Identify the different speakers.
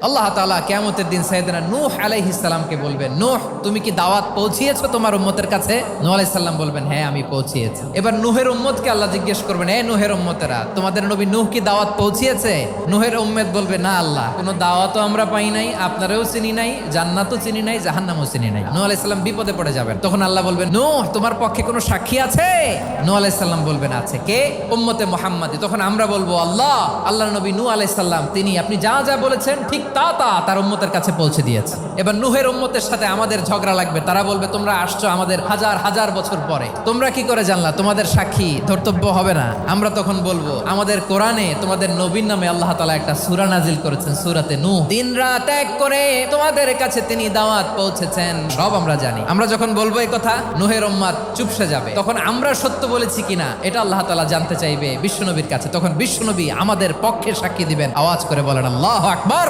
Speaker 1: আল্লাহ তাআলা কিয়ামতের দিন সাইয়েদনা নূহ আলাইহিস সালামকে বলবেন, নূহ তুমি কি দাওয়াত পৌঁছিয়েছো তোমার উম্মতের কাছে? নূহ আলাইহিস সালাম বলবেন, হ্যাঁ আমি পৌঁছিয়েছি। এবার নূহের উম্মতকে আল্লাহ জিজ্ঞেস করবেন, এ নূহের উম্মতেরা তোমাদের নবী নূহ কি দাওয়াত পৌঁছিয়েছে? নূহের উম্মত বলবে, না আল্লাহ, কোনো দাওয়াতও আমরা পাই নাই, আপনারাও চিনি নাই, জান্নাতও চিনি নাই, জাহান্নামও চিনি নাই। নূহ আলাইহিস সালাম বিপদে পড়ে যাবেন। তখন আল্লাহ বলবেন, নূহ তোমার পক্ষে কোনো সাক্ষী আছে? নূহ আলাইহিস সালাম বলবেন, আছে। কে? উম্মতে মুহাম্মাদি। তখন আমরা বলবো, আল্লাহর নবী নূহ আলাইহিস সালাম তিনি আপনি যা যা বলেছেন ঠিক তা তার উম্মতের কাছে পৌঁছে দিয়েছে। এবার নূহের উম্মতের সাথে আমাদের ঝগড়া লাগবে। তারা বলবে, তোমরা আসছো আমাদের হাজার হাজার বছর পরে, তোমরা কি করে জানলা? তোমাদের সাক্ষী ধর্তব্য হবে না? আমরা তখন বলবো, আমাদের কোরআনে তোমাদের নবীর নামে আল্লাহ তাআলা একটা সূরা নাজিল করেছেন, সূরাতে নূহ। দিন রাত এক করে তোমাদের কাছে তিনি দাওয়াত পৌঁছেছেন, সব আমরা জানি। আমরা যখন বলবো এই কথা, নূহের উম্মত চুপসে যাবে। তখন আমরা সত্য বলেছি কিনা এটা আল্লাহ তাআলা জানতে চাইবে বিশ্বনবীর কাছে। তখন বিশ্বনবী আমাদের পক্ষে সাক্ষী দিবেন। আওয়াজ করে বলেন আল্লাহু আকবার।